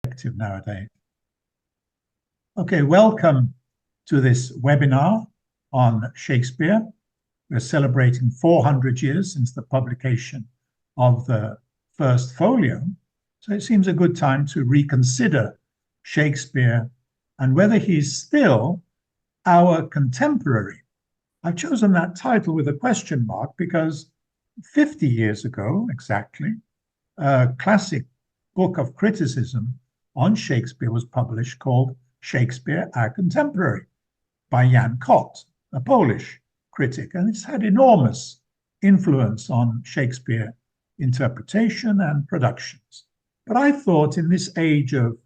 effective nowadays. Okay, welcome to this webinar on Shakespeare. We're celebrating 400 years since the publication of the first folio. So it seems a good time to reconsider Shakespeare and whether he's still our contemporary. I've chosen that title with a question mark because 50 years ago, exactly, a classic book of criticism on Shakespeare was published called Shakespeare, Our Contemporary by Jan Kot, a Polish critic. And it's had enormous influence on Shakespeare interpretation and productions. But I thought in this age of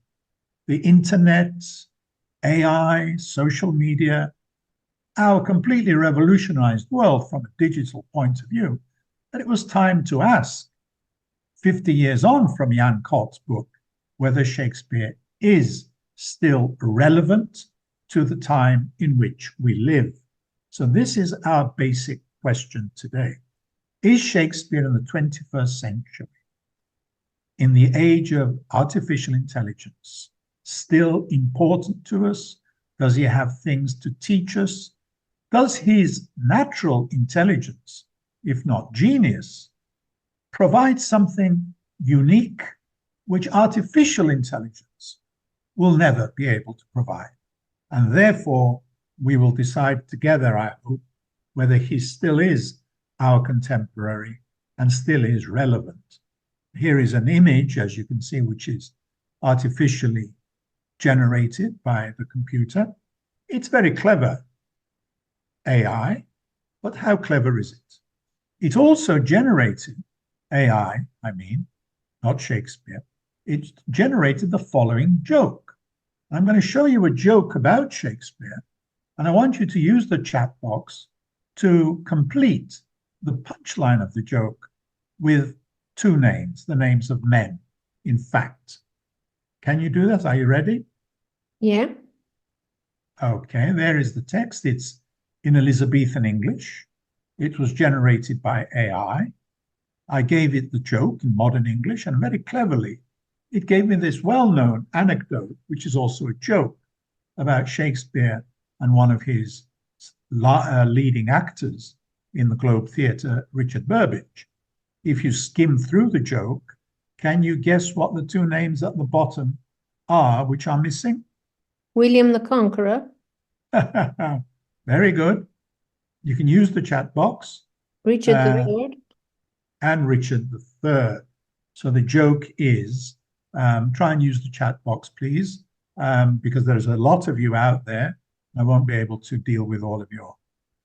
the internet, AI, social media, our completely revolutionized world from a digital point of view, that it was time to ask, 50 years on from Jan Kot's book, whether Shakespeare is still relevant to the time in which we live. So this is our basic question today. Is Shakespeare in the 21st century, in the age of artificial intelligence, still important to us? Does he have things to teach us? Does his natural intelligence, if not genius, provide something unique which artificial intelligence will never be able to provide? And therefore, we will decide together, I hope, whether he still is our contemporary and still is relevant. Here is an image, as you can see, which is artificially generated by the computer. It's very clever AI, but how clever is it? It also generated AI, not Shakespeare. It generated the following joke. I'm going to show you a joke about Shakespeare, and I want you to use the chat box to complete the punchline of the joke with two names, the names of men, in fact. Can you do that? Are you ready? Yeah. Okay, there is the text. It's in Elizabethan English. It was generated by AI. I gave it the joke in modern English, and very cleverly, it gave me this well-known anecdote, which is also a joke, about Shakespeare and one of his leading actors in the Globe Theatre, Richard Burbage. If you skim through the joke, can you guess what the two names at the bottom are, which are missing? William the Conqueror. Very good. You can use the chat box. Richard III. And Richard III. So the joke is, try and use the chat box, please, because there's a lot of you out there. I won't be able to deal with all of your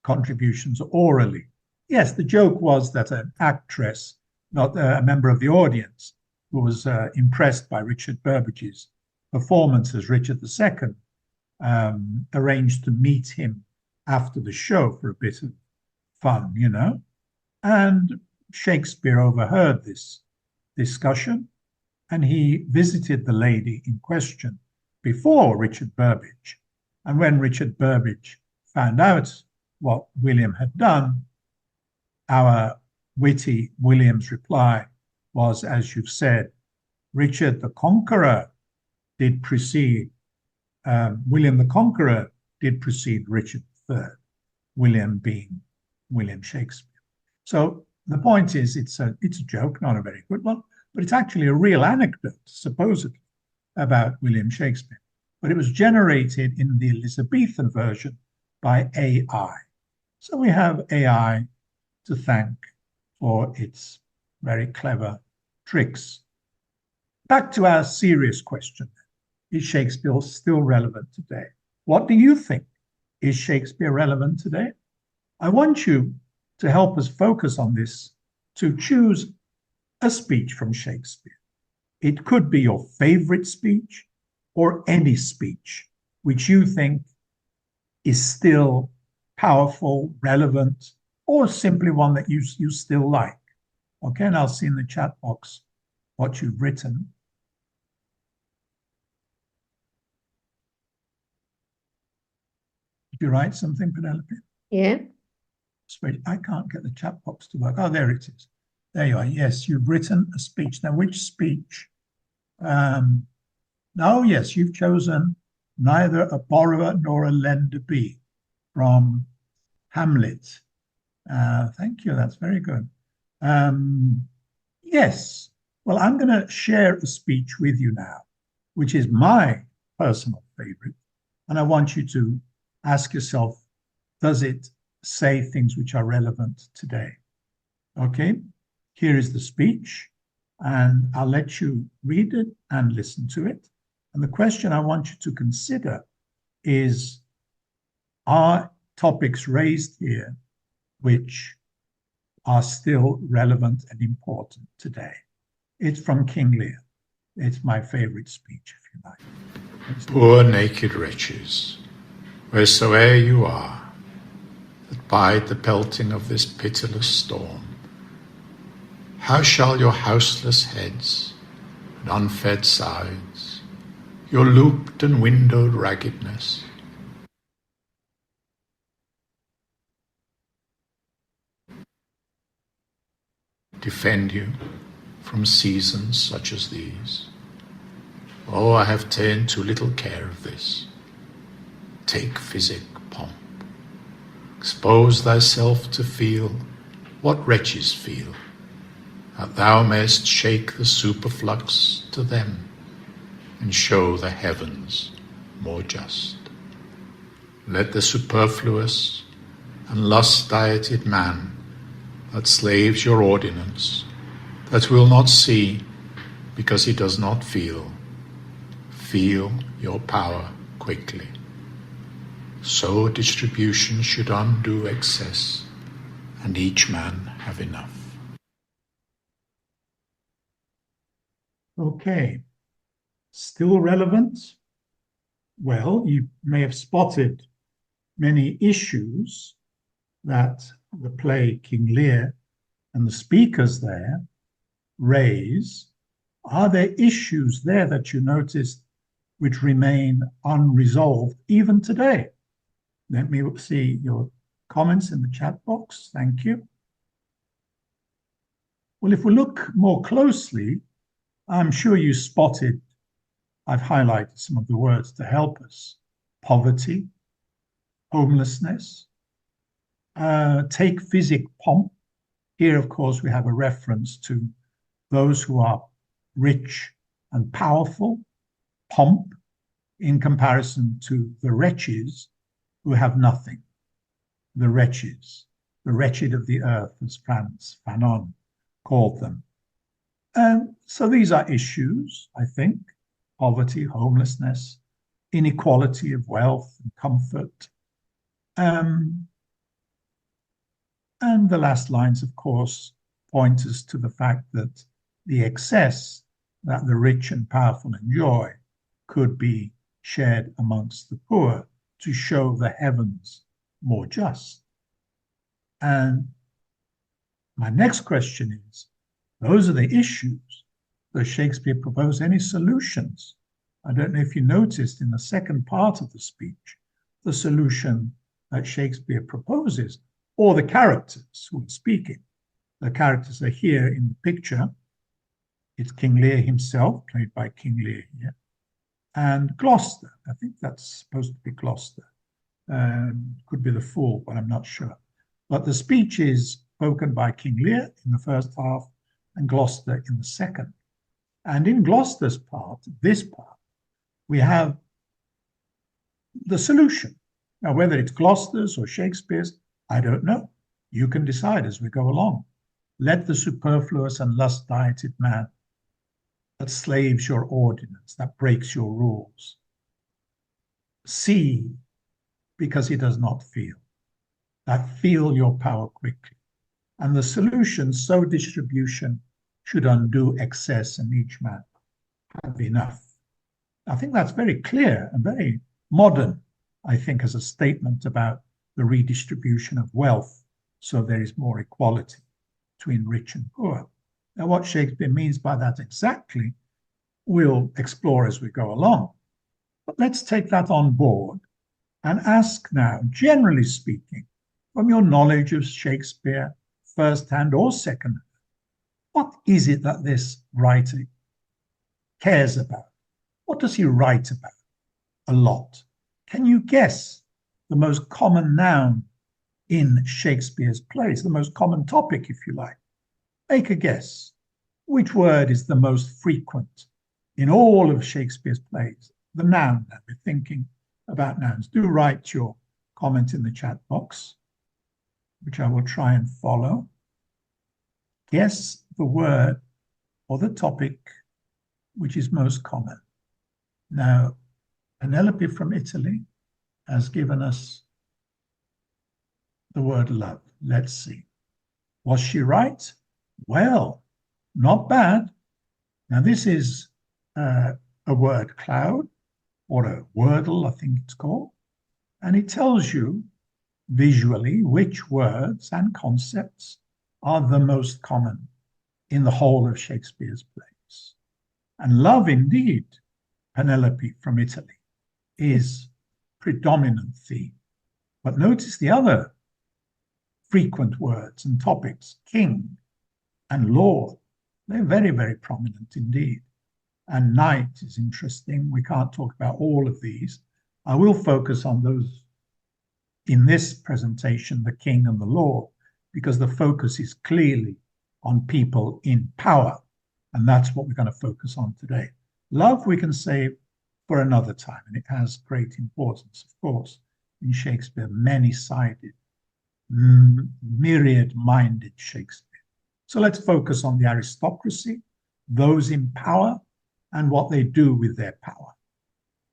contributions orally. Yes, the joke was that an actress, not a member of the audience, who was impressed by Richard Burbage's performance as Richard II, arranged to meet him after the show for a bit of fun, you know. And Shakespeare overheard this discussion, and he visited the lady in question before Richard Burbage. And when Richard Burbage found out what William had done, our witty William's reply was, as you've said, Richard the Conqueror did precede, William the Conqueror did precede Richard III, William being William Shakespeare. So the point is, it's a joke, not a very good one, but it's actually a real anecdote, supposedly, about William Shakespeare. But it was generated in the Elizabethan version by AI. So we have AI to thank for its very clever tricks. Back to our serious question. Is Shakespeare still relevant today? What do you think? Is Shakespeare relevant today? I want you to help us focus on this, to choose a speech from Shakespeare. It could be your favorite speech or any speech which you think is still powerful, relevant, or simply one that you still like. Okay, and I'll see in the chat box what you've written. Did you write something, Penelope? Yeah. I can't get the chat box to work. Oh, there it is. There you are. Yes, you've written a speech. Now, which speech Now, yes, you've chosen neither a borrower nor a lender be from Hamlet. Thank you, that's very good. Yes, well, I'm going to share a speech with you now, which is my personal favorite. And I want you to ask yourself, does it say things which are relevant today? Okay, here is the speech, and I'll let you read it and listen to it. And the question I want you to consider is, are topics raised here which are still relevant and important today? It's from King Lear. It's my favorite speech, if you like. Poor naked wretches, wheresoe'er you are, that bide the pelting of this pitiless storm, how shall your houseless heads and unfed sides, your looped and windowed raggedness, defend you from seasons such as these? Oh, I have ta'en too little care of this. Take physic, pomp. Expose thyself to feel what wretches feel, that thou mayst shake the superflux to them, and show the heavens more just. Let the superfluous and lust-dieted man that slaves your ordinance, that will not see because he does not feel your power quickly. So distribution should undo excess, and each man have enough. Okay, still relevant? Well, you may have spotted many issues that the play King Lear and the speakers there raise. Are there issues there that you noticed which remain unresolved even today? Let me see your comments in the chat box. Thank you. Well, if we look more closely, I'm sure you spotted, I've highlighted some of the words to help us. Poverty, homelessness, take physic, pomp. Here, of course, we have a reference to those who are rich and powerful, pomp, in comparison to the wretches who have nothing. The wretches, the wretched of the earth, as Frantz Fanon called them. And so these are issues, I think: poverty, homelessness, inequality of wealth and comfort. And the last lines, of course, point us to the fact that the excess that the rich and powerful enjoy could be shared amongst the poor to show the heavens more just. And my next question is, those are the issues. Does Shakespeare propose any solutions? I don't know if you noticed in the second part of the speech, the solution that Shakespeare proposes, or the characters who are speaking. The characters are here in the picture. It's King Lear himself, played by King Lear here, and Gloucester. I think that's supposed to be Gloucester. Could be the fool, but I'm not sure. But the speech is spoken by King Lear in the first half and Gloucester in the second. And in Gloucester's part, this part, we have the solution. Now, whether it's Gloucester's or Shakespeare's, I don't know. You can decide as we go along. Let the superfluous and lust-dieted man that slaves your ordinance, that breaks your rules, see because he does not feel, that feel your power quickly. And the solution, so distribution should undo excess and each man have enough. I think that's very clear and very modern, I think, as a statement about the redistribution of wealth, so there is more equality between rich and poor. Now, what Shakespeare means by that exactly, we'll explore as we go along. But let's take that on board and ask now, generally speaking, from your knowledge of Shakespeare, first-hand or second-hand, what is it that this writer cares about? What does he write about? A lot. Can you guess the most common noun in Shakespeare's plays, the most common topic, if you like? Make a guess. Which word is the most frequent in all of Shakespeare's plays? The noun that we're thinking about nouns. Do write your comment in the chat box, which I will try and follow. Guess the word or the topic which is most common. Now, Penelope from Italy has given us the word love. Let's see. Was she right? Well, not bad. Now, this is a word cloud, or a wordle, I think it's called, and it tells you visually which words and concepts are the most common in the whole of Shakespeare's plays. And love, indeed, Penelope from Italy, is predominant theme. But notice the other frequent words and topics, king and lord. They're very, very prominent indeed. And knight is interesting. We can't talk about all of these. I will focus on those in this presentation, the king and the lord, because the focus is clearly on people in power. And that's what we're going to focus on today. Love we can save for another time, and it has great importance, of course, in Shakespeare, many-sided, myriad-minded Shakespeare. So let's focus on the aristocracy, those in power, and what they do with their power.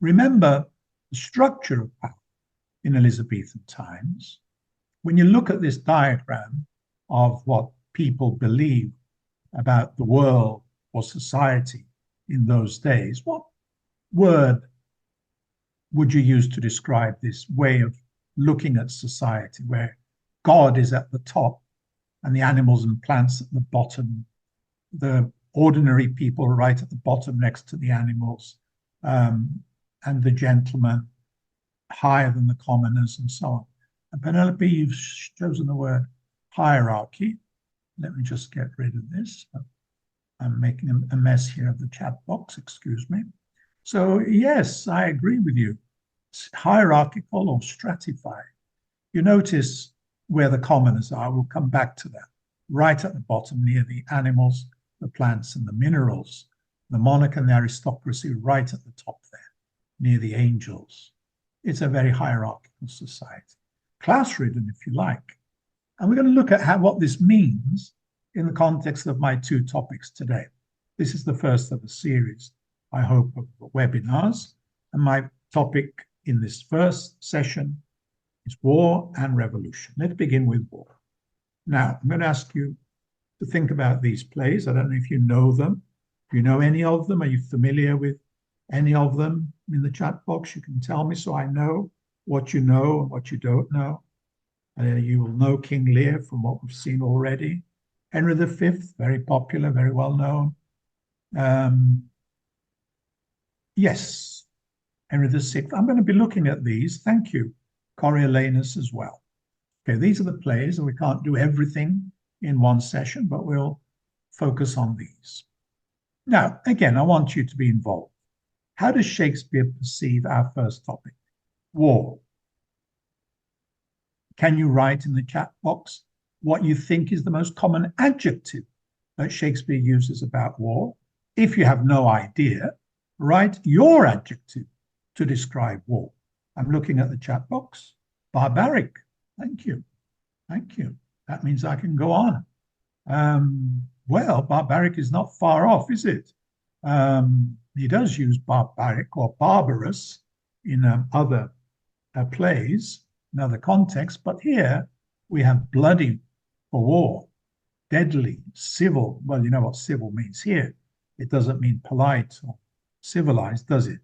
Remember the structure of power in Elizabethan times. When you look at this diagram of what people believe about the world or society in those days, what word would you use to describe this way of looking at society, where God is at the top and the animals and plants at the bottom, the ordinary people right at the bottom next to the animals, and the gentlemen higher than the commoners, and so on? And Penelope, you've chosen the word hierarchy. Let me just get rid of this. I'm making a mess here of the chat box, excuse me. So yes, I agree with you. It's hierarchical or stratified. You notice where the commoners are. We'll come back to that. Right at the bottom, near the animals, the plants, and the minerals. The monarch and the aristocracy right at the top there, near the angels. It's a very hierarchical society. Class-ridden, if you like. And we're going to look at what this means in the context of my two topics today. This is the first of a series, I hope, of webinars. And my topic in this first session is war and revolution. Let's begin with war. Now, I'm going to ask you to think about these plays. I don't know if you know them. Do you know any of them? Are you familiar with any of them? In the chat box, you can tell me so I know what you know and what you don't know. And you will know King Lear from what we've seen already. Henry V, very popular, very well known. Yes, Henry VI. I'm going to be looking at these. Thank you. Coriolanus as well. Okay, these are the plays, and we can't do everything in one session, but we'll focus on these. Now, again, I want you to be involved. How does Shakespeare perceive our first topic? War. Can you write in the chat box what you think is the most common adjective that Shakespeare uses about war? If you have no idea, write your adjective to describe war. I'm looking at the chat box. Barbaric. Thank you. Thank you. That means I can go on. Well, barbaric is not far off, is it? He does use barbaric or barbarous in other plays, in other contexts, but here we have bloody for war, deadly, civil. Well, you know what civil means here. It doesn't mean polite or civilized, does it?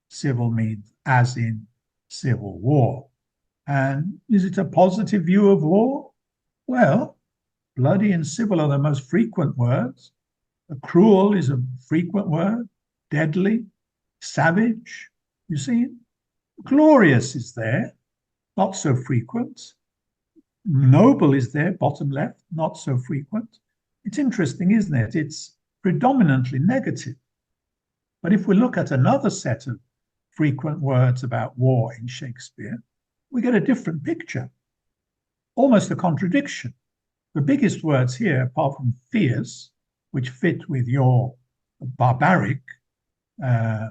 Civil means as in civil war. And is it a positive view of war? Well, bloody and civil are the most frequent words. Cruel is a frequent word. Deadly, savage, you see. Glorious is there, not so frequent. Noble is there, bottom left, not so frequent. It's interesting, isn't it? It's predominantly negative. But if we look at another set of frequent words about war in Shakespeare, we get a different picture, almost a contradiction. The biggest words here, apart from fierce, which fit with your barbaric,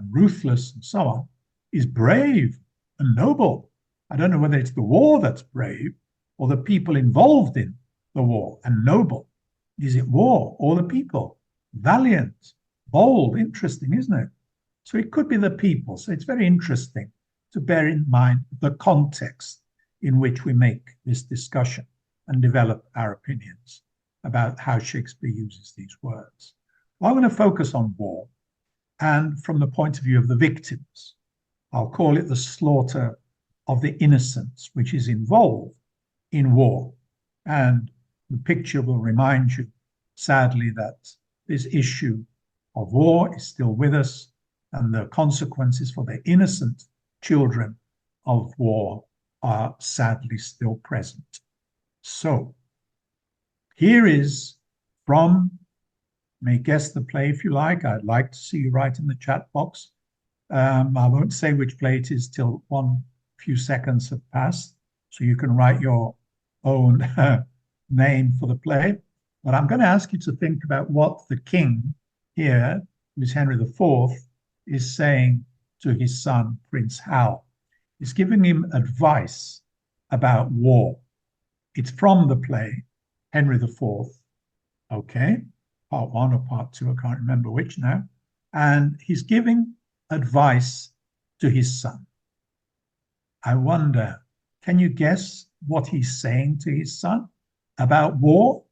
ruthless, and so on, is brave and noble. I don't know whether it's the war that's brave or the people involved in the war and noble. Is it war or the people? Valiant, bold, interesting, isn't it? So it could be the people. So it's very interesting to bear in mind the context in which we make this discussion and develop our opinions about how Shakespeare uses these words. Well, I'm going to focus on war and from the point of view of the victims. I'll call it the slaughter of the innocents, which is involved in war. And the picture will remind you, sadly, that this issue of war is still with us, and the consequences for the innocent children of war are sadly still present. So, here is from, you may guess the play if you like. I'd like to see you write in the chat box. I won't say which play it is till one few seconds have passed, so you can write your own name for the play. But I'm going to ask you to think about what the king here, who is Henry IV, is saying to his son, Prince Hal. He's giving him advice about war. It's from the play, Henry IV, okay, part 1 or part 2, I can't remember which now. And he's giving advice to his son. I wonder, can you guess what he's saying to his son about war?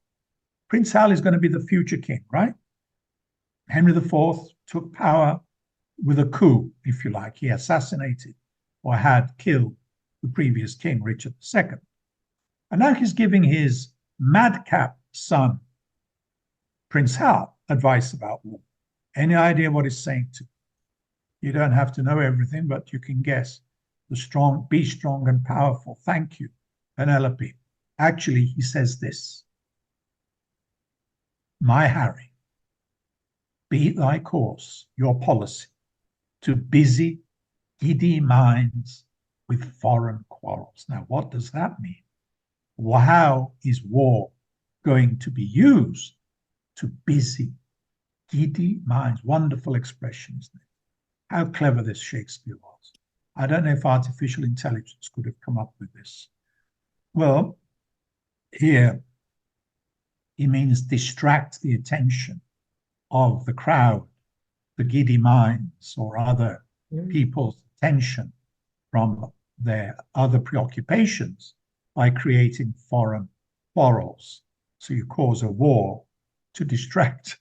Prince Hal is going to be the future king, right? Henry IV took power with a coup, if you like. He assassinated or had killed the previous king, Richard II. And now he's giving his madcap son, Prince Hal, advice about war. Any idea what he's saying to him? You don't have to know everything, but you can guess. Be strong and powerful. Thank you, Penelope. Actually, he says this. My Harry, beat thy course, your policy, to busy, giddy minds with foreign quarrels. Now, what does that mean? How is war going to be used to busy, giddy minds? Wonderful expression, isn't it? How clever this Shakespeare was. I don't know if artificial intelligence could have come up with this. Well, here, he means distract the attention of the crowd, the giddy minds, or other people's attention from their other preoccupations by creating foreign quarrels. So you cause a war to distract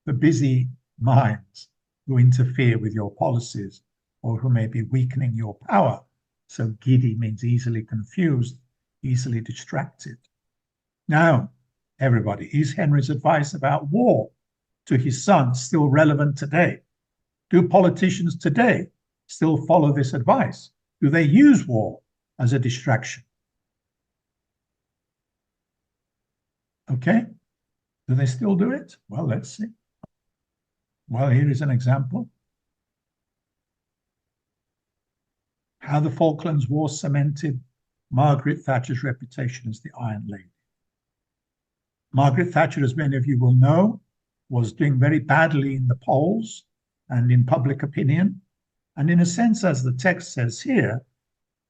the busy minds who interfere with your policies or who may be weakening your power. So giddy means easily confused, easily distracted. Now, everybody, is Henry's advice about war to his son still relevant today? Do politicians today still follow this advice? Do they use war as a distraction? Okay, do they still do it? Well, let's see. Well, here is an example. How the Falklands War cemented Margaret Thatcher's reputation as the Iron Lady. Margaret Thatcher, as many of you will know, was doing very badly in the polls and in public opinion. And in a sense, as the text says here,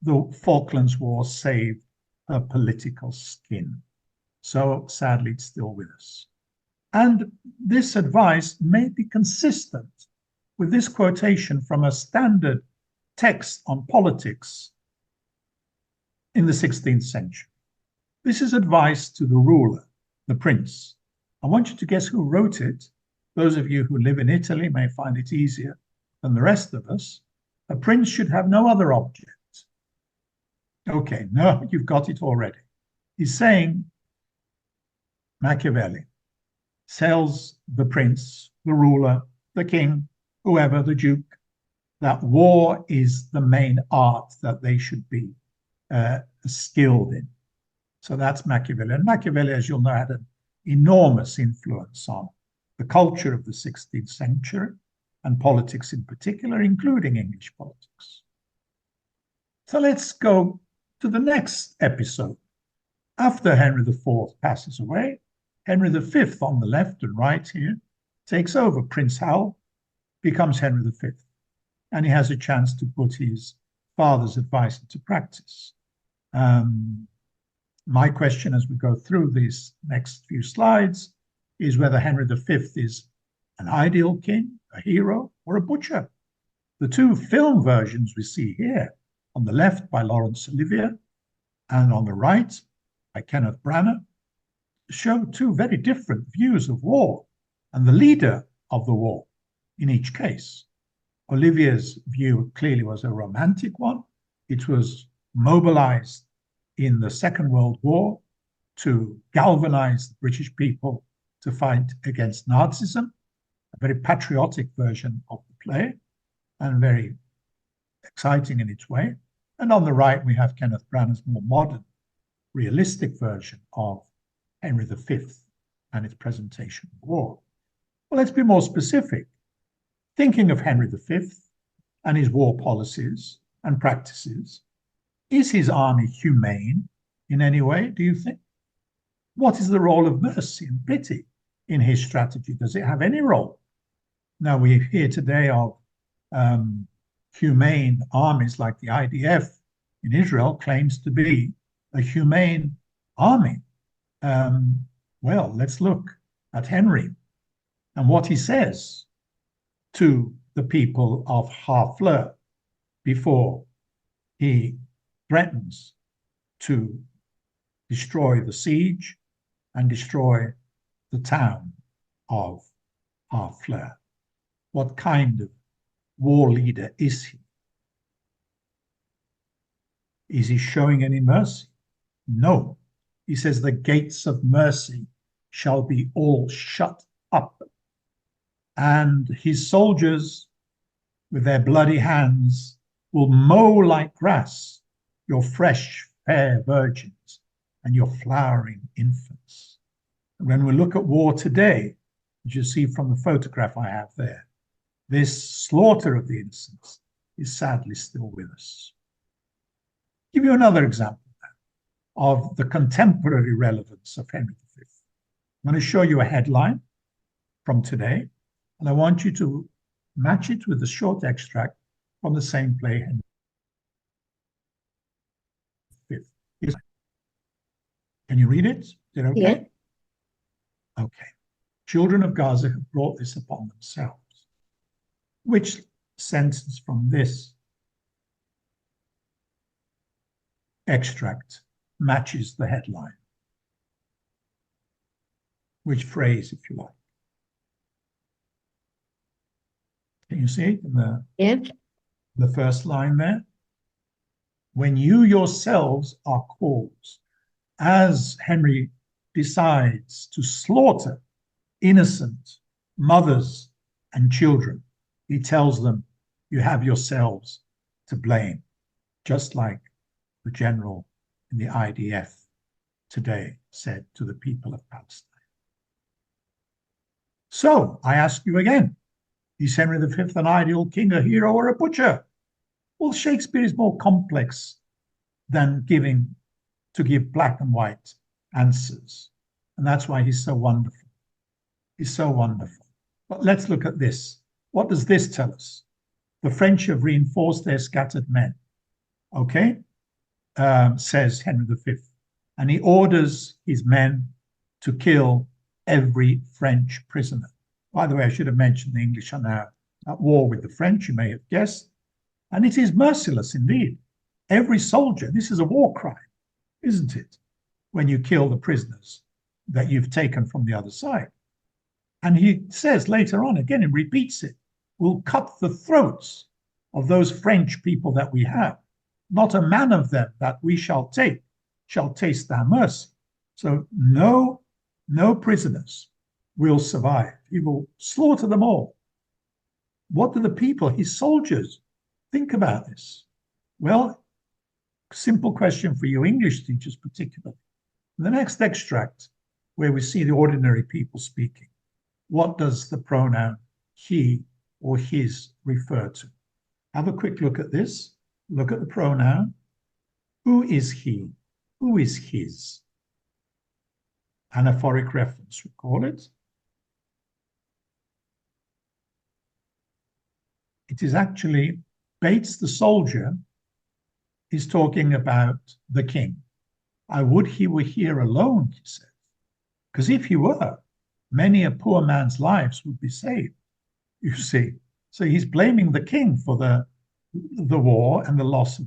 the Falklands War saved her political skin. So sadly, it's still with us. And this advice may be consistent with this quotation from a standard text on politics in the 16th century. This is advice to the ruler, the prince. I want you to guess who wrote it. Those of you who live in Italy may find it easier than the rest of us. A prince should have no other object. Okay, no, you've got it already. He's saying, Machiavelli tells the prince, the ruler, the king, whoever, the duke, that war is the main art that they should be skilled in. So that's Machiavelli. And Machiavelli, as you'll know, had an enormous influence on the culture of the 16th century and politics in particular, including English politics. So let's go to the next episode. After Henry IV passes away, Henry V on the left and right here takes over. Prince Hal becomes Henry V, and he has a chance to put his father's advice into practice. My question as we go through these next few slides is whether Henry V is an ideal king, a hero, or a butcher. The two film versions we see here, on the left by Laurence Olivier and on the right by Kenneth Branagh, show two very different views of war and the leader of the war in each case. Olivier's view clearly was a romantic one. It was mobilized in the Second World War to galvanize the British people to fight against Nazism, a very patriotic version of the play and very exciting in its way. And on the right, we have Kenneth Branagh's more modern, realistic version of Henry V and its presentation of war. Well, let's be more specific. Thinking of Henry V and his war policies and practices, is his army humane in any way, do you think? What is the role of mercy and pity in his strategy? Does it have any role? Now, we hear today of humane armies like the IDF in Israel claims to be a humane army. Well, let's look at Henry and what he says to the people of Harfleur before he threatens to destroy the siege and destroy the town of Harfleur. What kind of war leader is he? Is he showing any mercy? No. He says the gates of mercy shall be all shut up, and his soldiers with their bloody hands will mow like grass your fresh, fair virgins and your flowering infants. And when we look at war today, as you see from the photograph I have there, this slaughter of the innocents is sadly still with us. I'll give you another example of the contemporary relevance of Henry V. I'm going to show you a headline from today, and I want you to match it with a short extract from the same play, Henry V. Can you read it? Is it okay? Yeah. Okay. Children of Gaza have brought this upon themselves. Which sentence from this extract matches the headline? Which phrase, if you like? Can you see it in the first line there? When you yourselves are called, as Henry decides to slaughter innocent mothers and children, he tells them, you have yourselves to blame, just like the general in the IDF today said to the people of Palestine. So I ask you again, is Henry V an ideal king, a hero, or a butcher? Well, Shakespeare is more complex than to give black and white answers. And that's why he's so wonderful. He's so wonderful. But let's look at this. What does this tell us? The French have reinforced their scattered men. Okay, says Henry V. And he orders his men to kill every French prisoner. By the way, I should have mentioned the English are now at war with the French, you may have guessed. And it is merciless indeed. Every soldier, this is a war crime, isn't it? When you kill the prisoners that you've taken from the other side. And he says later on, again, he repeats it, we'll cut the throats of those French people that we have. Not a man of them that we shall take shall taste our mercy. So no prisoners will survive. He will slaughter them all. What do the people, his soldiers, think about this? Well, simple question for you English teachers particularly. In the next extract, where we see the ordinary people speaking, what does the pronoun he or his refer to? Have a quick look at this. Look at the pronoun. Who is he? Who is his? Anaphoric reference, we call it. It is actually Bates the soldier is talking about the king. I would he were here alone, he says, because if he were, many a poor man's lives would be saved, you see. So he's blaming the king for the war and the loss of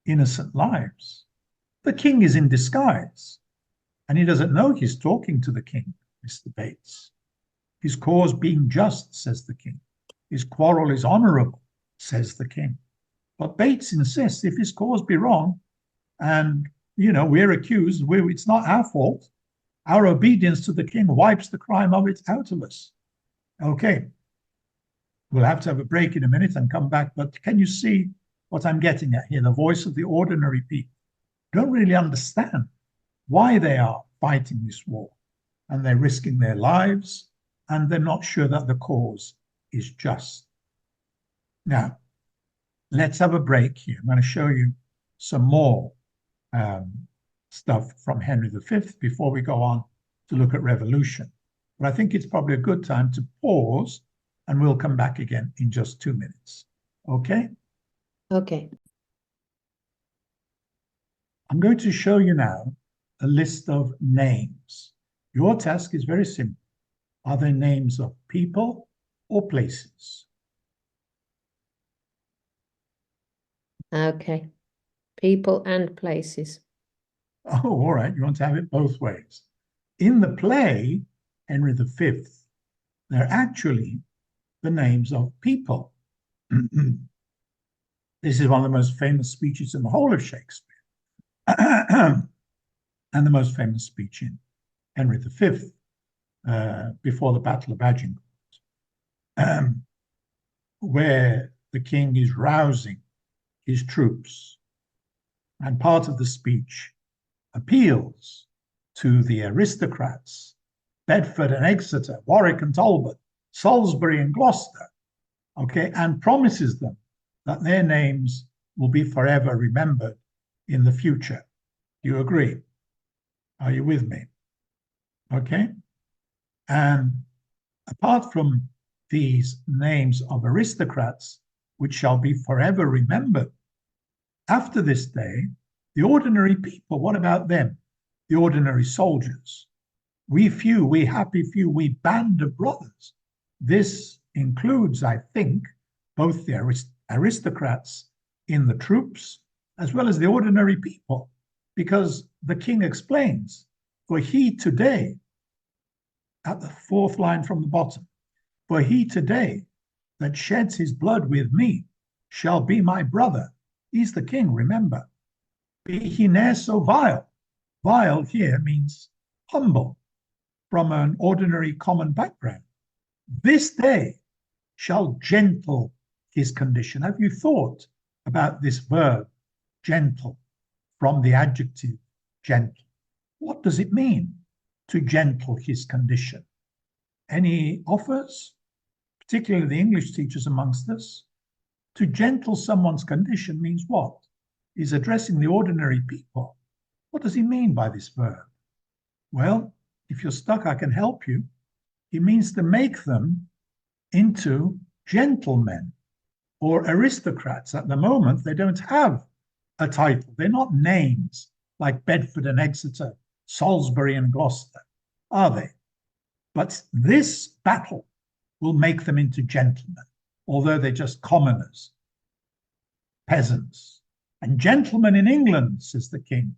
innocent lives. The king is in disguise, and he doesn't know he's talking to the king, Mr. Bates. His cause being just, says the king. His quarrel is honorable, says the king. But Bates insists if his cause be wrong, and, we're accused, it's not our fault. Our obedience to the king wipes the crime of it out of us. Okay. We'll have to have a break in a minute and come back, but can you see what I'm getting at here? The voice of the ordinary people don't really understand why they are fighting this war, and they're risking their lives, and they're not sure that the cause is just. Now, let's have a break here. I'm going to show you some more stuff from Henry V before we go on to look at revolution. But I think it's probably a good time to pause, and we'll come back again in just 2 minutes. Okay? Okay. I'm going to show you now a list of names. Your task is very simple. Are they names of people or places? Okay. People and places. Oh, all right. You want to have it both ways. In the play, Henry V, they're actually the names of people. This is one of the most famous speeches in the whole of Shakespeare. And the most famous speech in Henry V before the Battle of Agincourt, where the king is rousing his troops. And part of the speech appeals to the aristocrats, Bedford and Exeter, Warwick and Talbot, Salisbury and Gloucester, okay, and promises them that their names will be forever remembered in the future. Do you agree? Are you with me? Okay. And apart from these names of aristocrats, which shall be forever remembered, after this day, the ordinary people, what about them? The ordinary soldiers. We few, we happy few, we band of brothers. This includes, I think, both the aristocrats in the troops as well as the ordinary people, because the king explains, for he today, at the fourth line from the bottom, for he today that sheds his blood with me shall be my brother. He's the king, remember. Be he ne'er so vile. Vile here means humble, from an ordinary common background. This day shall gentle his condition. Have you thought about this verb, gentle, from the adjective gentle? What does it mean to gentle his condition? Any offers, particularly the English teachers amongst us? To gentle someone's condition means what? He's addressing the ordinary people. What does he mean by this verb? Well, if you're stuck, I can help you. He means to make them into gentlemen or aristocrats. At the moment, they don't have a title. They're not names like Bedford and Exeter, Salisbury and Gloucester, are they? But this battle will make them into gentlemen, although they're just commoners, peasants. And gentlemen in England, says the king,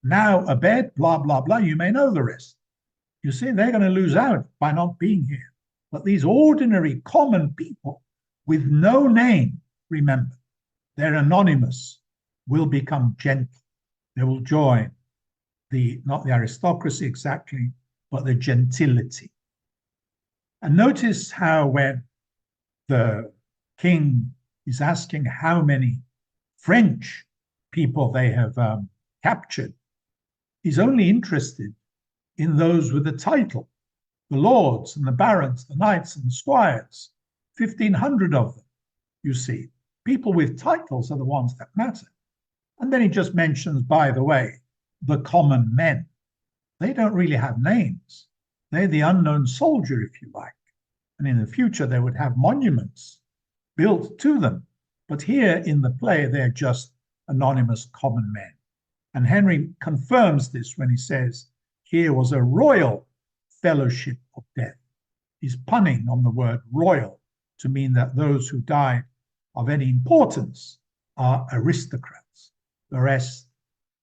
now abed, blah, blah, blah, you may know the rest. You see, they're going to lose out by not being here. But these ordinary common people with no name, remember, they're anonymous, will become gentle. They will join not the aristocracy exactly, but the gentility. And notice how when the king is asking how many French people they have captured, he's only interested in those with a title, the lords and the barons, the knights and the squires, 1,500 of them, you see. People with titles are the ones that matter. And then he just mentions, by the way, the common men. They don't really have names. They're the unknown soldier, if you like. And in the future, they would have monuments built to them. But here in the play, they're just anonymous common men. And Henry confirms this when he says, here was a royal fellowship of death. He's punning on the word royal to mean that those who died of any importance are aristocrats. The rest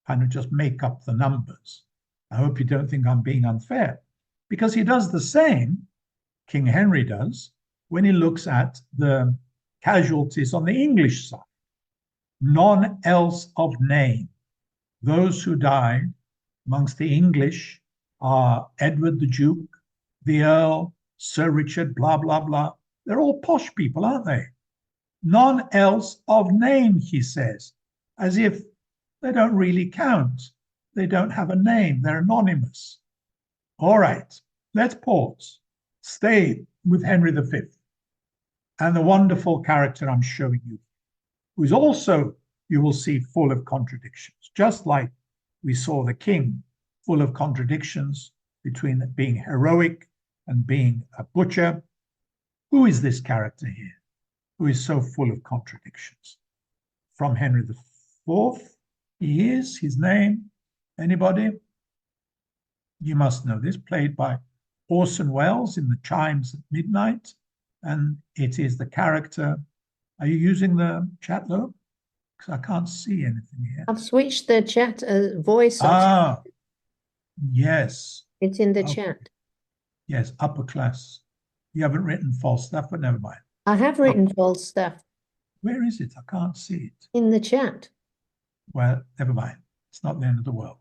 kind of just make up the numbers. I hope you don't think I'm being unfair, because he does the same, King Henry does, when he looks at the casualties on the English side. None else of name. Those who died amongst the English are Edward the Duke, the Earl, Sir Richard, blah, blah, blah. They're all posh people, aren't they? None else of name, he says, as if they don't really count. They don't have a name. They're anonymous. All right, let's pause. Stay with Henry V and the wonderful character I'm showing you, who is also, you will see, full of contradictions, just like we saw the king full of contradictions between being heroic and being a butcher. Who is this character here who is so full of contradictions? From Henry IV, he is, his name, anybody? You must know this, played by Orson Welles in The Chimes at Midnight, and it is the character. Are you using the chat, Lo? Because I can't see anything here. I've switched the chat voice off. Ah, yes. It's in the Okay. chat. Yes, upper class. You haven't written false stuff, but never mind. I have written false stuff Where is it? I can't see it. in the chat. Well, never mind. It's not the end of the world.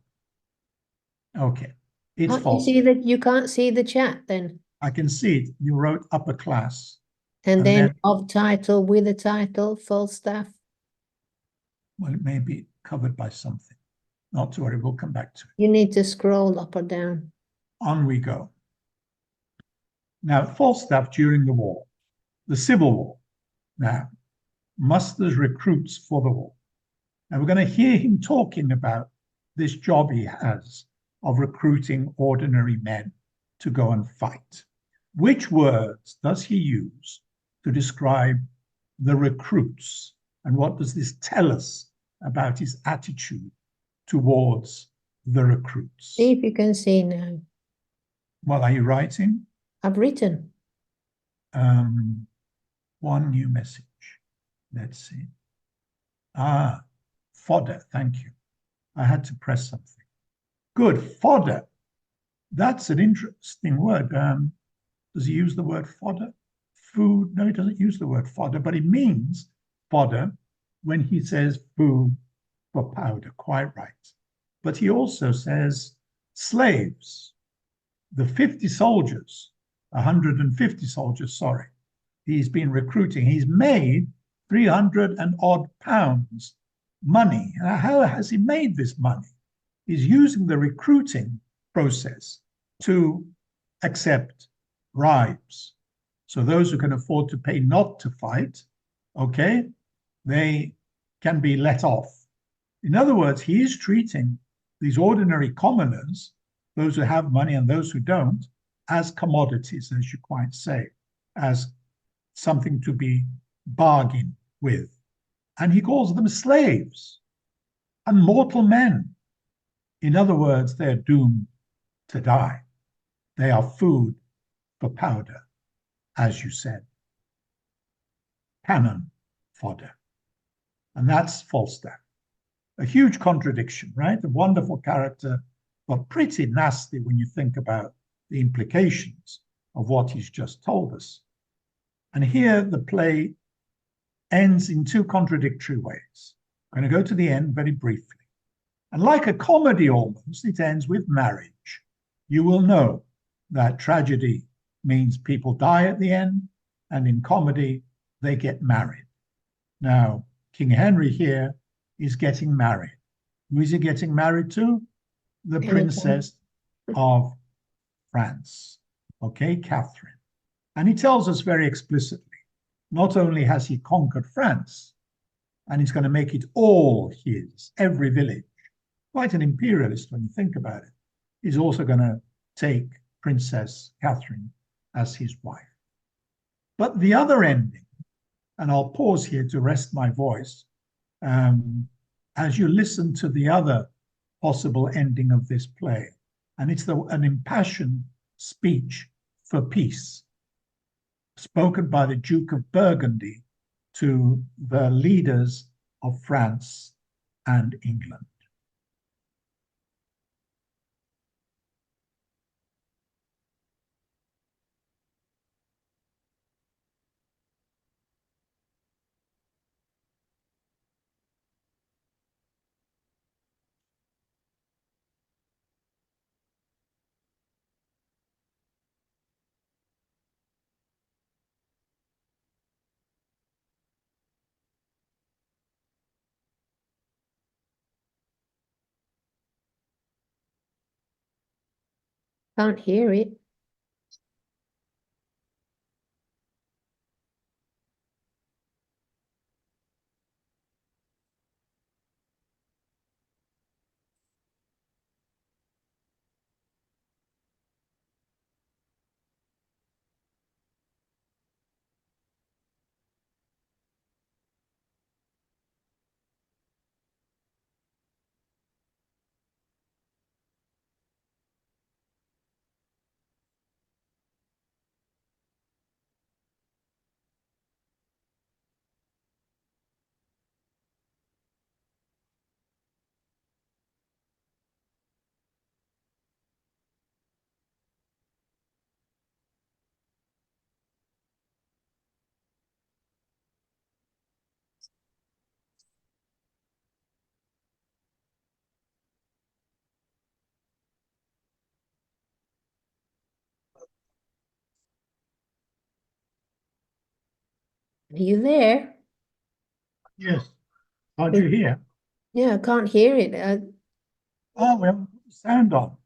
Okay. It's Can't you false. see that? You can't see the chat then. I can see it. You wrote upper class. And And then then- of title with a title, false stuff. Well, it may be covered by something. Not to worry, we'll come back to it. You need to scroll up or down. On we go. Now, false stuff during the war, the Civil War. Now, musters recruits for the war. Now, we're going to hear him talking about this job he has of recruiting ordinary men to go and fight. Which words does he use to describe the recruits? And what does this tell us about his attitude towards the recruits? See if you can see now. Well, are you writing? I've written. One new message. Let's see. Ah, fodder. Thank you. I had to press something. Good. Fodder. That's an interesting word. Does he use the word fodder? Food? No, he doesn't use the word fodder, but he means fodder when he says food for powder. Quite right. But he also says slaves. The 50 soldiers, 150 soldiers, sorry, he's been recruiting. He's made 300 and odd pounds money. How has he made this money? He's using the recruiting process to accept bribes. So those who can afford to pay not to fight, okay, they can be let off. In other words, he is treating these ordinary commoners, those who have money and those who don't, as commodities, as you quite say, as something to be bargained with. And he calls them slaves and mortal men. In other words, they're doomed to die. They are food for powder, as you said. Cannon fodder. And that's Falstaff. A huge contradiction, right? A wonderful character, but pretty nasty when you think about the implications of what he's just told us. And here the play ends in two contradictory ways. I'm going to go to the end very briefly. And like a comedy almost, it ends with marriage. You will know that tragedy means people die at the end, and in comedy, they get married. Now, King Henry here is getting married. Who is he getting married to? The Princess of France, okay, Catherine. And he tells us very explicitly not only has he conquered France, and he's going to make it all his, every village, quite an imperialist when you think about it, he's also going to take Princess Catherine as his wife. But the other ending, and I'll pause here to rest my voice, as you listen to the other possible ending of this play, and it's an impassioned speech for peace, spoken by the Duke of Burgundy to the leaders of France and England. Can't hear it. Are you there? Yes, can't you hear? Yeah, I can't hear it. Oh, we haven't put the sound on.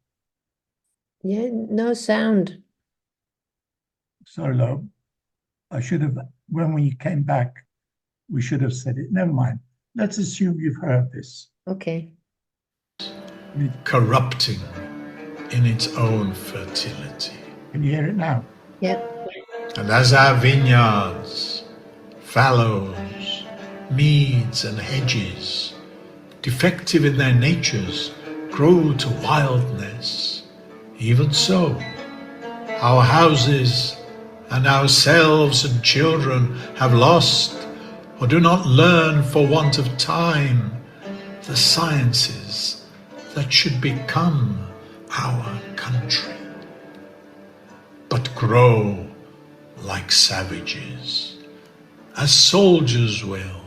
Yeah, no sound. So low. I should have, when we came back, we should have said it. Never mind. Let's assume you've heard this. Okay. Corrupting in its own fertility. Can you hear it now? Yeah. And as our vineyards, fallows, meads and hedges, defective in their natures, grow to wildness, even so, our houses and ourselves and children have lost, or do not learn for want of time, the sciences that should become our country, but grow like savages, as soldiers will,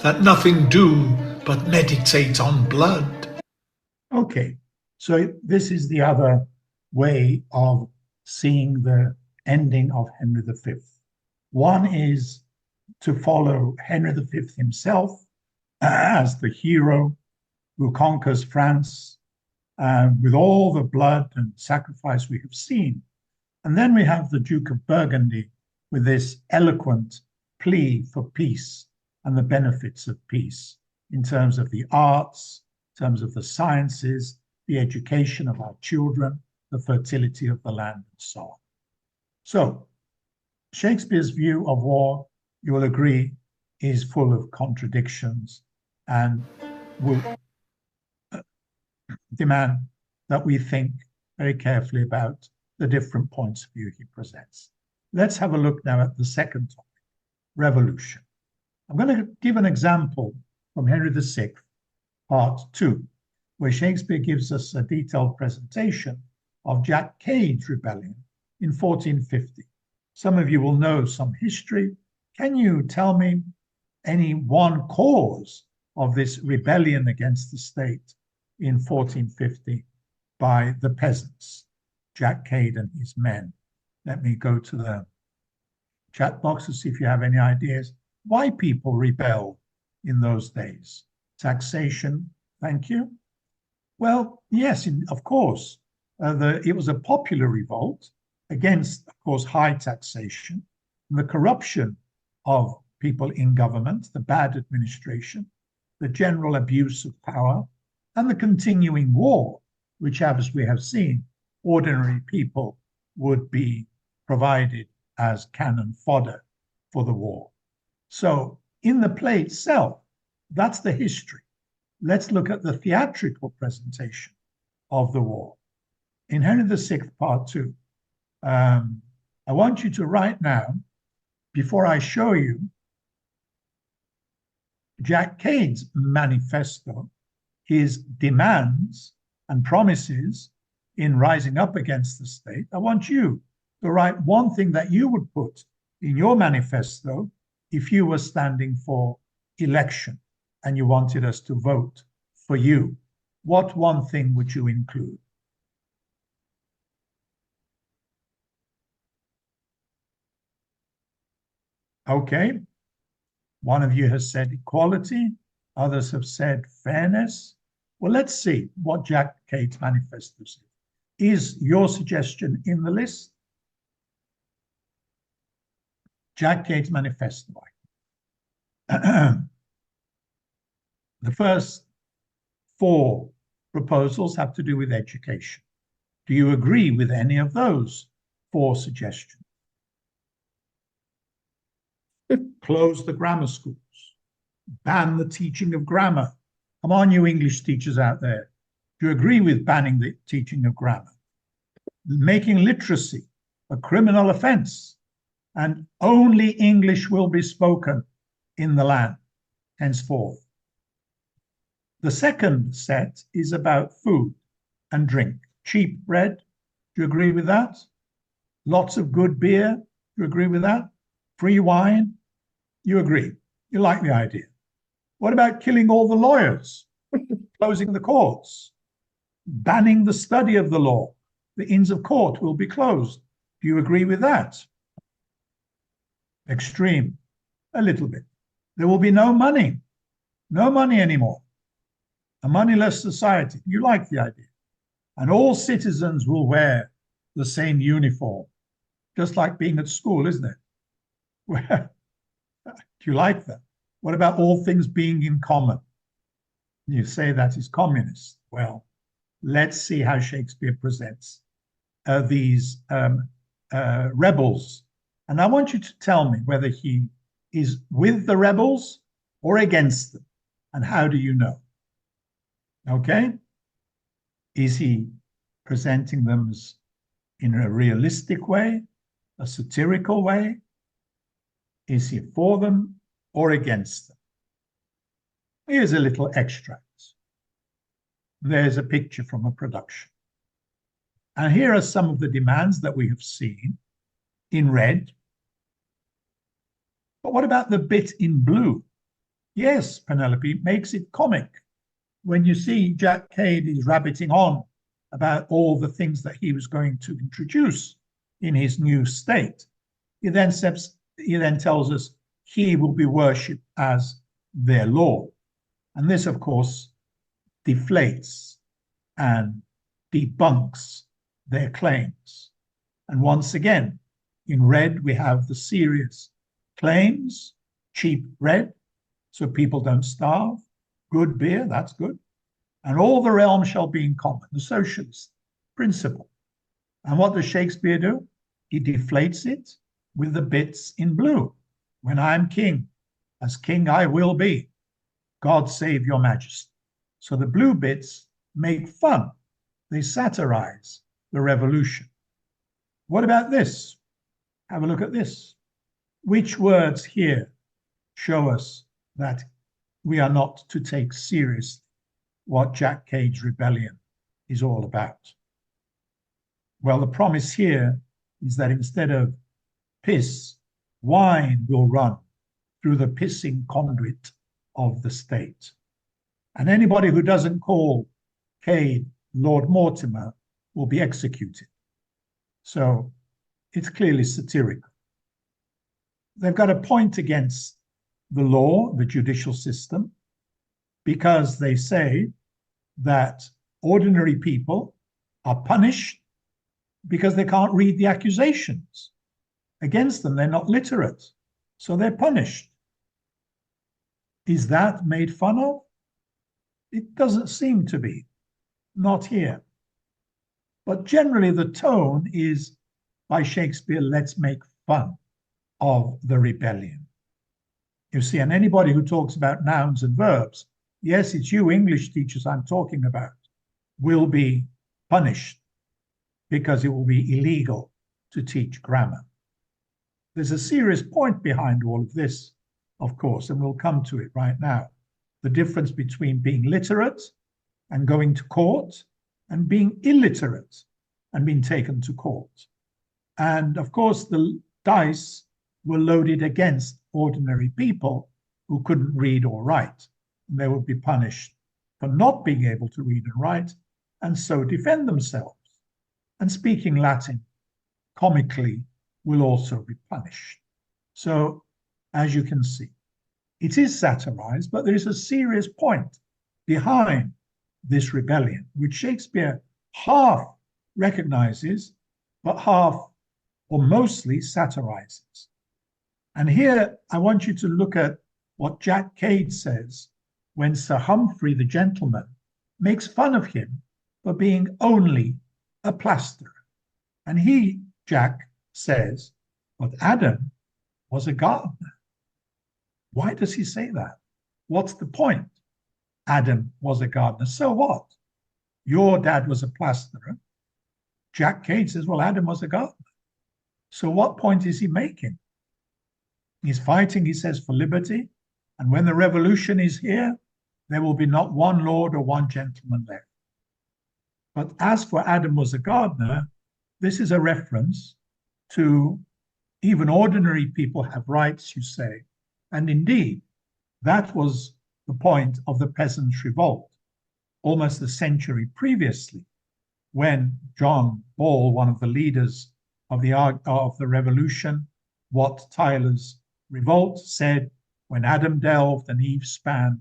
that nothing do but meditate on blood. Okay, so this is the other way of seeing the ending of Henry V. One is to follow Henry V himself as the hero who conquers France with all the blood and sacrifice we have seen. And then we have the Duke of Burgundy with this eloquent plea for peace and the benefits of peace in terms of the arts, in terms of the sciences, the education of our children, the fertility of the land, and so on. So Shakespeare's view of war, you will agree, is full of contradictions and will demand that we think very carefully about the different points of view he presents. Let's have a look now at the second topic, revolution. I'm going to give an example from Henry VI, Part 2, where Shakespeare gives us a detailed presentation of Jack Cade's rebellion in 1450. Some of you will know some history. Can you tell me any one cause of this rebellion against the state in 1450 by the peasants, Jack Cade and his men? Let me go to the chat box to see if you have any ideas why people rebelled in those days. Taxation, thank you. Well, yes, of course, it was a popular revolt against, of course, high taxation and the corruption of people in government, the bad administration, the general abuse of power, and the continuing war, which, as we have seen, ordinary people would be provided as cannon fodder for the war. So in the play itself, that's the history. Let's look at the theatrical presentation of the war. In Henry VI, Part 2, I want you to write now, before I show you, Jack Cade's manifesto, his demands and promises in rising up against the state. I want you to write one thing that you would put in your manifesto if you were standing for election and you wanted us to vote for you. What one thing would you include? Okay. One of you has said equality. Others have said fairness. Well, let's see what Jack Cade's manifesto says. Is your suggestion in the list? Jack Cade's manifesto. The first 4 proposals have to do with education. Do you agree with any of those 4 suggestions? Close the grammar schools. Ban the teaching of grammar. Come on, you English teachers out there. Do you agree with banning the teaching of grammar? Making literacy a criminal offense, and only English will be spoken in the land henceforth. The second set is about food and drink. Cheap bread, do you agree with that? Lots of good beer, do you agree with that? Free wine, you agree. You like the idea. What about killing all the lawyers? Closing the courts? Banning the study of the law? The Inns of Court will be closed. Do you agree with that? Extreme, a little bit. There will be no money anymore. A moneyless society. You like the idea. And all citizens will wear the same uniform, just like being at school, isn't it? Do you like that? What about all things being in common? You say that is communist. Well, let's see how Shakespeare presents these rebels. And I want you to tell me whether he is with the rebels or against them. And how do you know? Okay? Is he presenting them as in a realistic way, a satirical way? Is he for them or against them? Here's a little extract. There's a picture from a production. And here are some of the demands that we have seen in red. But what about the bit in blue? Yes, Penelope, makes it comic. When you see Jack Cade is rabbiting on about all the things that he was going to introduce in his new state, he then tells us he will be worshipped as their Lord. And this, of course, deflates and debunks their claims. And once again, in red, we have the serious claims, cheap bread, so people don't starve, good beer, that's good, and all the realm shall be in common, the socialist principle. And what does Shakespeare do? He deflates it with the bits in blue. When I am king, as king I will be, God save your majesty. So the blue bits make fun. They satirize the revolution. What about this? Have a look at this. Which words here show us that we are not to take seriously what Jack Cade's rebellion is all about? Well, the promise here is that instead of piss, wine will run through the pissing conduit of the state. And anybody who doesn't call Cade Lord Mortimer will be executed. So it's clearly satirical. They've got a point against the law, the judicial system, because they say that ordinary people are punished because they can't read the accusations against them. They're not literate. So they're punished. Is that made fun of? It doesn't seem to be, not here. But generally the tone is, by Shakespeare, let's make fun of the rebellion. You see, and anybody who talks about nouns and verbs, yes, it's you English teachers I'm talking about, will be punished because it will be illegal to teach grammar. There's a serious point behind all of this, of course, and we'll come to it right now. The difference between being literate and going to court and being illiterate and being taken to court. And of course, the dice were loaded against ordinary people who couldn't read or write. And they would be punished for not being able to read and write and so defend themselves. And speaking Latin comically will also be punished. So, as you can see, it is satirized, but there is a serious point behind this rebellion, which Shakespeare half recognizes, but half or mostly satirizes. And here I want you to look at what Jack Cade says when Sir Humphrey the gentleman makes fun of him for being only a plasterer. And he, Jack, says, but Adam was a gardener. Why does he say that? What's the point? Adam was a gardener. So what? Your dad was a plasterer. Jack Cade says, well, Adam was a gardener. So what point is he making? He's fighting, he says, for liberty. And when the revolution is here, there will be not one lord or one gentleman left. But as for Adam was a gardener, this is a reference to even ordinary people have rights, you say. And indeed, that was the point of the Peasants' Revolt, almost a century previously, when John Ball, one of the leaders of the revolution, Wat Tyler's revolt, said, when Adam delved and Eve span,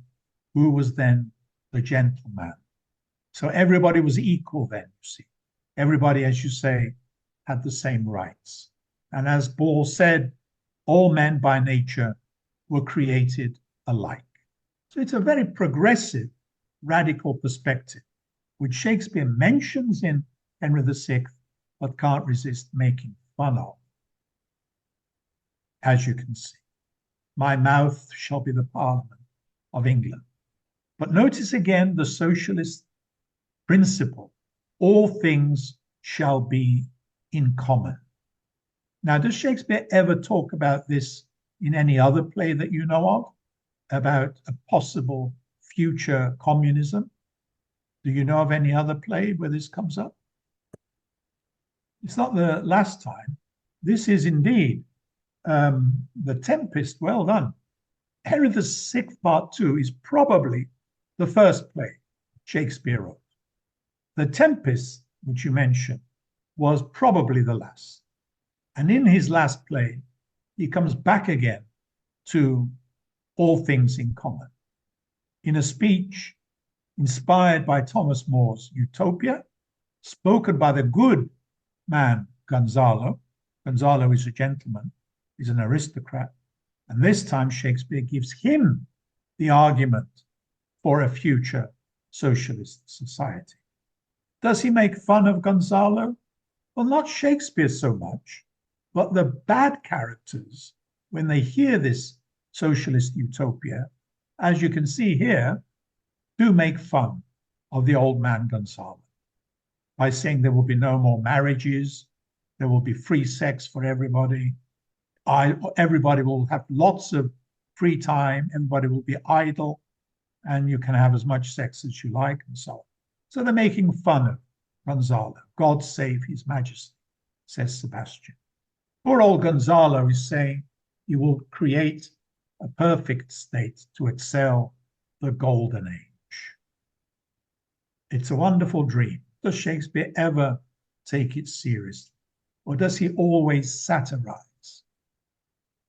who was then the gentleman? So everybody was equal then, you see. Everybody, as you say, had the same rights. And as Ball said, all men by nature were created alike. So it's a very progressive, radical perspective, which Shakespeare mentions in Henry VI, but can't resist making fun of. As you can see, my mouth shall be the Parliament of England. But notice again the socialist principle, all things shall be in common. Now, does Shakespeare ever talk about this in any other play that you know of, about a possible future communism? Do you know of any other play where this comes up? It's not the last time. This is indeed The Tempest. Well done. Henry VI, Part 2 is probably the first play Shakespeare wrote. The Tempest, which you mentioned, was probably the last. And in his last play, he comes back again to all things in common. In a speech inspired by Thomas More's Utopia, spoken by the good man Gonzalo. Gonzalo is a gentleman, he's an aristocrat. And this time Shakespeare gives him the argument for a future socialist society. Does he make fun of Gonzalo? Well, not Shakespeare so much, but the bad characters, when they hear this socialist utopia, as you can see here, do make fun of the old man Gonzalo by saying there will be no more marriages, there will be free sex for everybody, everybody will have lots of free time, everybody will be idle, and you can have as much sex as you like, and so on. So they're making fun of Gonzalo. God save his majesty, says Sebastian. Poor old Gonzalo is saying he will create a perfect state to excel the golden age. It's a wonderful dream. Does Shakespeare ever take it seriously? Or does he always satirize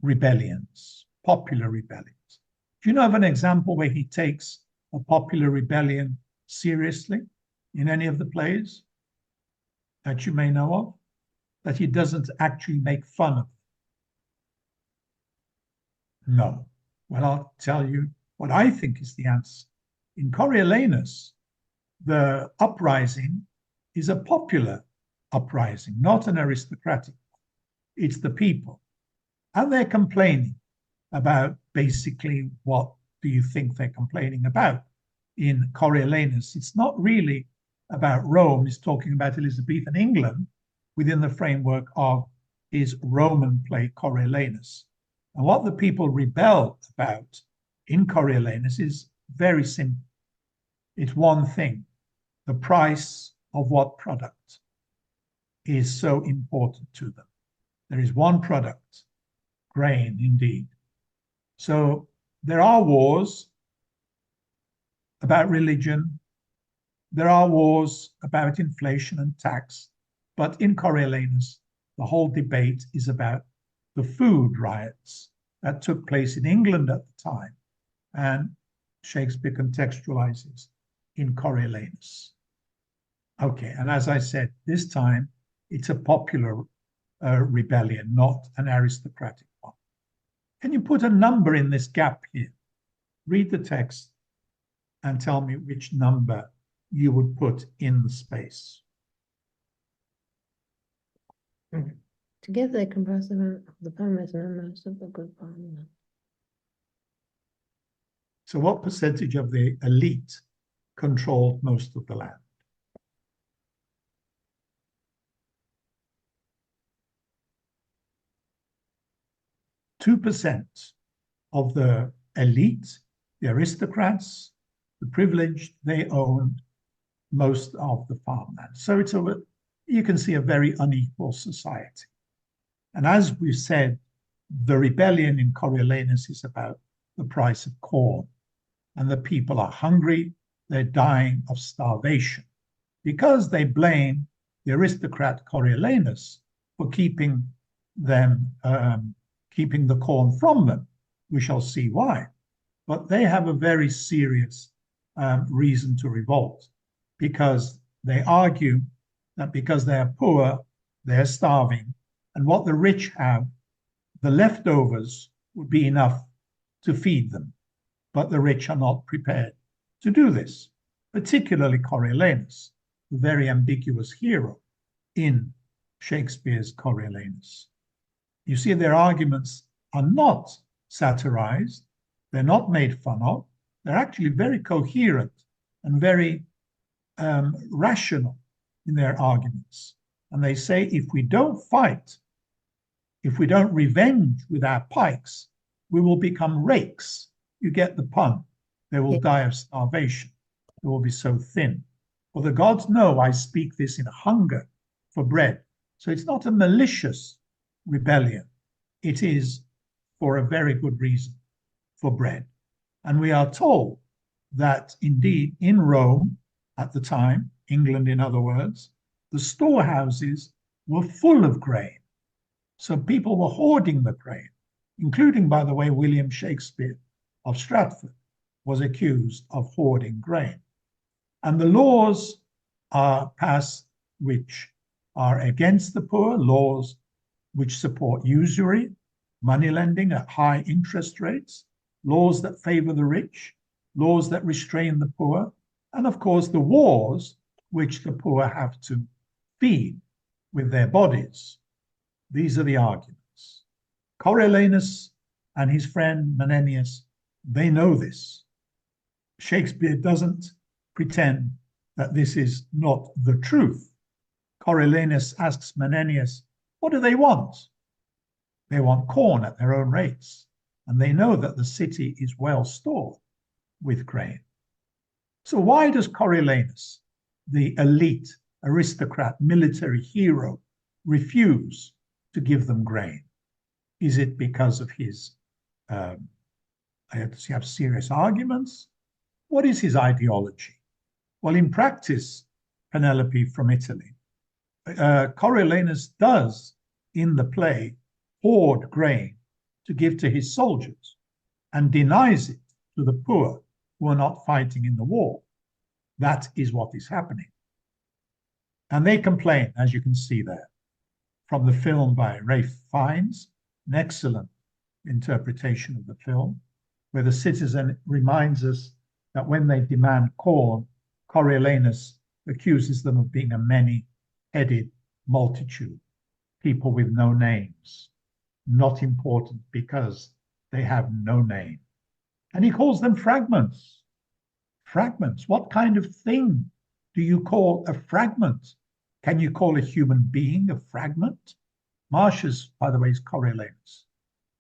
rebellions, popular rebellions? Do you know of an example where he takes a popular rebellion seriously in any of the plays that you may know of? That he doesn't actually make fun of? No. Well, I'll tell you what I think is the answer. In Coriolanus, the uprising is a popular uprising, not an aristocratic one. It's the people. And they're complaining about basically what do you think they're complaining about in Coriolanus. It's not really about Rome. It's talking about Elizabethan England within the framework of his Roman play Coriolanus. And what the people rebel about in Coriolanus is very simple. It's one thing: the price of what product is so important to them. There is one product, grain indeed. So there are wars about religion, there are wars about inflation and tax, but in Coriolanus, the whole debate is about the food riots that took place in England at the time, and Shakespeare contextualizes in Coriolanus. Okay, and as I said, this time it's a popular rebellion, not an aristocratic one. Can you put a number in this gap here? Read the text and tell me which number you would put in the space. Together they comprise the farmers and most of the good farmers. So what percentage of the elite controlled most of the land? %2 of the elite, the aristocrats, the privileged, they owned most of the farmland. So it's you can see a very unequal society. And as we said, the rebellion in Coriolanus is about the price of corn. And the people are hungry, they're dying of starvation, because they blame the aristocrat Coriolanus for keeping them, keeping the corn from them. We shall see why. But they have a very serious reason to revolt, because they argue that because they are poor, they're starving, and what the rich have, the leftovers would be enough to feed them. But the rich are not prepared to do this, particularly Coriolanus, the very ambiguous hero in Shakespeare's Coriolanus. You see, their arguments are not satirized, they're not made fun of, they're actually very coherent and very rational in their arguments. And they say, if we don't fight, if we don't revenge with our pikes, we will become rakes. You get the pun. They will die of starvation. They will be so thin. For the gods know I speak this in hunger for bread. So it's not a malicious rebellion. It is for a very good reason, for bread. And we are told that indeed in Rome at the time, England in other words, the storehouses were full of grain. So people were hoarding the grain, including, by the way, William Shakespeare of Stratford was accused of hoarding grain. And the laws are passed which are against the poor, laws which support usury, money lending at high interest rates, laws that favor the rich, laws that restrain the poor, and of course the wars which the poor have to feed with their bodies. These are the arguments. Coriolanus and his friend Menenius, they know this. Shakespeare doesn't pretend that this is not the truth. Coriolanus asks Menenius, what do they want? They want corn at their own rates, and they know that the city is well stored with grain. So why does Coriolanus, the elite, aristocrat, military hero, refuse to give them grain? Is it because of his, does he have serious arguments? What is his ideology? Well, in practice, Penelope from Italy, Coriolanus does, in the play, hoard grain to give to his soldiers and denies it to the poor who are not fighting in the war. That is what is happening. And they complain, as you can see there, from the film by Ralph Fiennes, an excellent interpretation of the film, where the citizen reminds us that when they demand corn, Coriolanus accuses them of being a many-headed multitude, people with no names, not important because they have no name. And he calls them fragments. Fragments. What kind of thing do you call a fragment? Can you call a human being a fragment? Martius, by the way, is Coriolanus.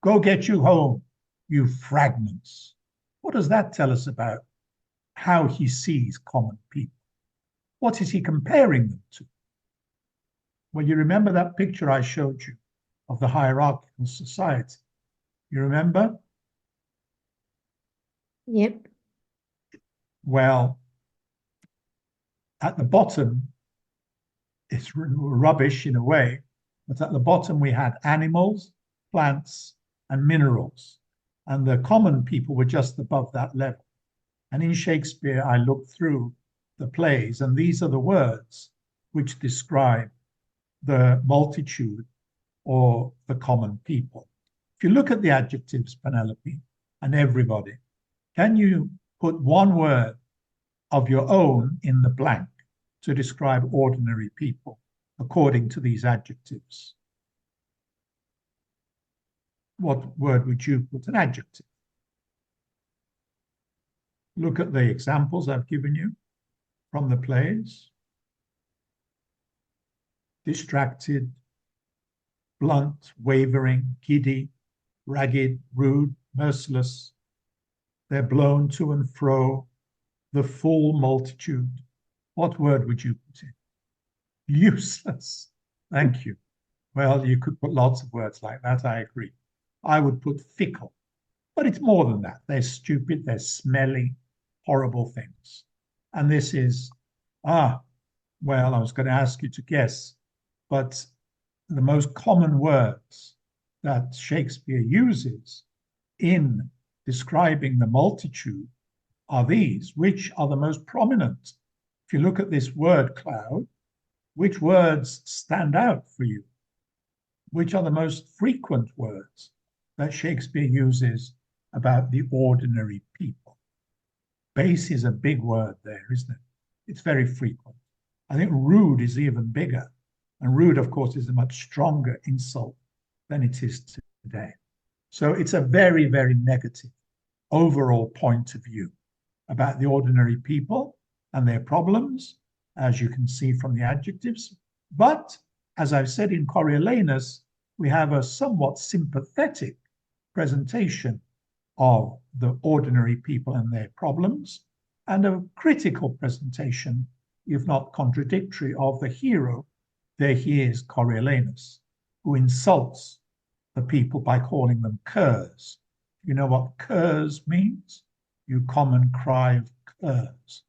Go get you home, you fragments. What does that tell us about how he sees common people? What is he comparing them to? Well, you remember that picture I showed you of the hierarchical society? You remember? Yep. Well, at the bottom, it's rubbish in a way, but at the bottom we had animals, plants, and minerals. And the common people were just above that level. And in Shakespeare, I looked through the plays, and these are the words which describe the multitude or the common people. If you look at the adjectives, Penelope, and everybody, can you put one word of your own in the blank to describe ordinary people according to these adjectives? What word would you put? An adjective. Look at the examples I've given you from the plays. Distracted, blunt, wavering, giddy, ragged, rude, merciless. They're blown to and fro, the full multitude. What word would you put in? Useless. Thank you. Well, you could put lots of words like that, I agree. I would put fickle, but it's more than that. They're stupid, they're smelly, horrible things. And this is, well, I was going to ask you to guess, but the most common words that Shakespeare uses in describing the multitude are these. Which are the most prominent? If you look at this word cloud, which words stand out for you? Which are the most frequent words that Shakespeare uses about the ordinary people? Base is a big word there, isn't it? It's very frequent. I think rude is even bigger. And rude, of course, is a much stronger insult than it is today. So it's a very, very negative overall point of view about the ordinary people and their problems, as you can see from the adjectives. But, as I've said in Coriolanus, we have a somewhat sympathetic presentation of the ordinary people and their problems, and a critical presentation, if not contradictory, of the hero. There he is, Coriolanus, who insults the people by calling them curs. You know what curs means? You common cry of curs,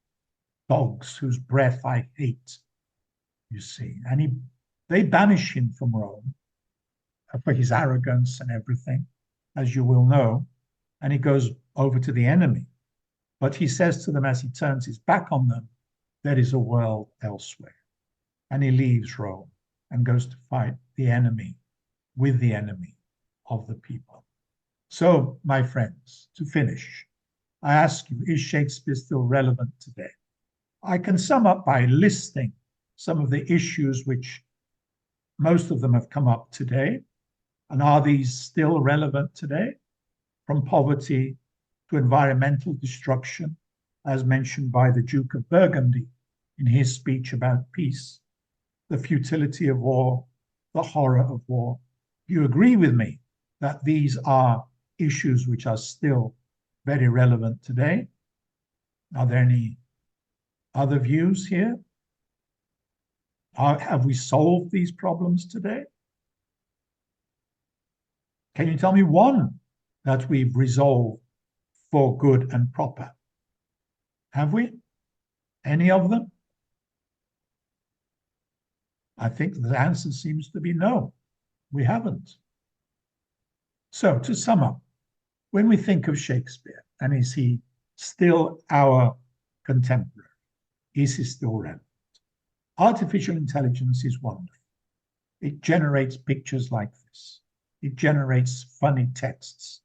dogs whose breath I hate, you see. And they banish him from Rome for his arrogance and everything, as you will know, and he goes over to the enemy. But he says to them as he turns his back on them, there is a world elsewhere. And he leaves Rome and goes to fight the enemy with the enemy of the people. So, my friends, to finish, I ask you, is Shakespeare still relevant today? I can sum up by listing some of the issues which most of them have come up today. And are these still relevant today? From poverty to environmental destruction, as mentioned by the Duke of Burgundy in his speech about peace, the futility of war, the horror of war. Do you agree with me that these are issues which are still very relevant today? Are there any other views here? Have we solved these problems today? Can you tell me one that we've resolved for good and proper? Have we? Any of them? I think the answer seems to be no, we haven't. So to sum up, when we think of Shakespeare, and is he still our contemporary? Is he still relevant? Artificial intelligence is wonderful. It generates pictures like this. It generates funny texts,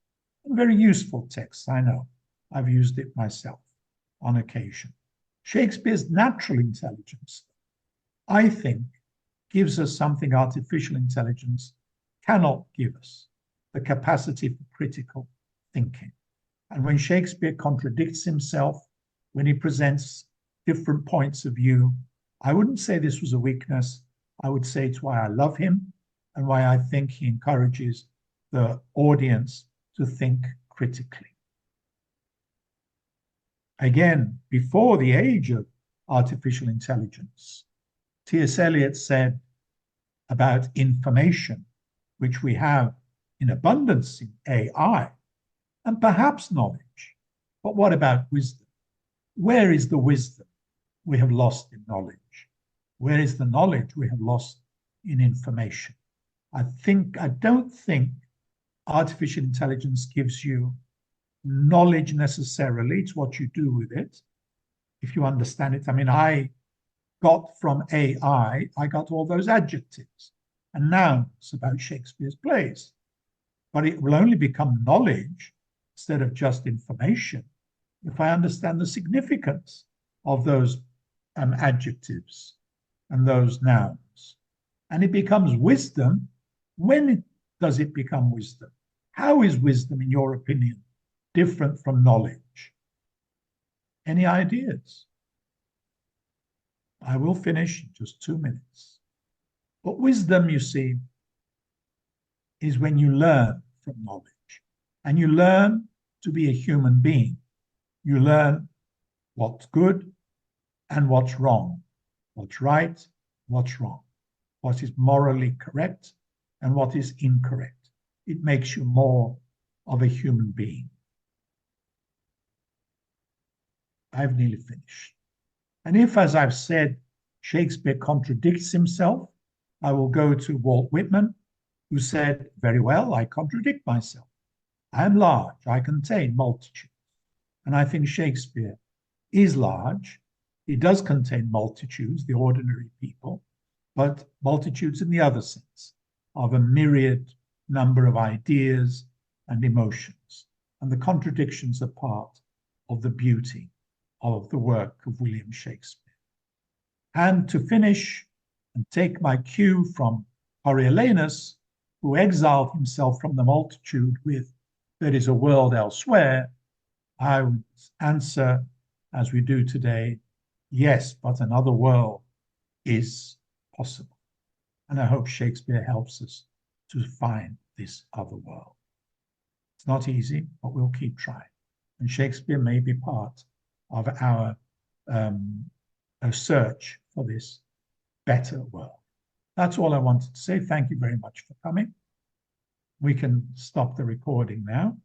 very useful texts, I know. I've used it myself on occasion. Shakespeare's natural intelligence, I think, gives us something artificial intelligence cannot give us, the capacity for critical thinking. And when Shakespeare contradicts himself, when he presents different points of view, I wouldn't say this was a weakness. I would say it's why I love him and why I think he encourages the audience to think critically. Again, before the age of artificial intelligence, T.S. Eliot said about information, which we have in abundance in AI, and perhaps knowledge. But what about wisdom? Where is the wisdom we have lost in knowledge? Where is the knowledge we have lost in information? I don't think artificial intelligence gives you knowledge necessarily. It's what you do with it, if you understand it. I mean, I got from AI, I got all those adjectives and nouns about Shakespeare's plays. But it will only become knowledge instead of just information if I understand the significance of those adjectives and those nouns. And it becomes wisdom. When does it become wisdom? How is wisdom, in your opinion, different from knowledge? Any ideas? I will finish in just 2 minutes. But wisdom, you see, is when you learn from knowledge. And you learn to be a human being. You learn what's good and what's wrong, what's right, what's wrong, what is morally correct and what is incorrect. It makes you more of a human being. I've nearly finished. And if, as I've said, Shakespeare contradicts himself, I will go to Walt Whitman, who said, very well, I contradict myself. I am large, I contain multitudes. And I think Shakespeare is large. He does contain multitudes, the ordinary people, but multitudes in the other sense, of a myriad number of ideas and emotions. And the contradictions are part of the beauty of the work of William Shakespeare. And to finish and take my cue from Coriolanus, who exiled himself from the multitude with "There is a world elsewhere," I would answer, as we do today, yes, but another world is possible. And I hope Shakespeare helps us to find this other world. It's not easy, but we'll keep trying. And Shakespeare may be part of our search for this better world. That's all I wanted to say. Thank you very much for coming. We can stop the recording now.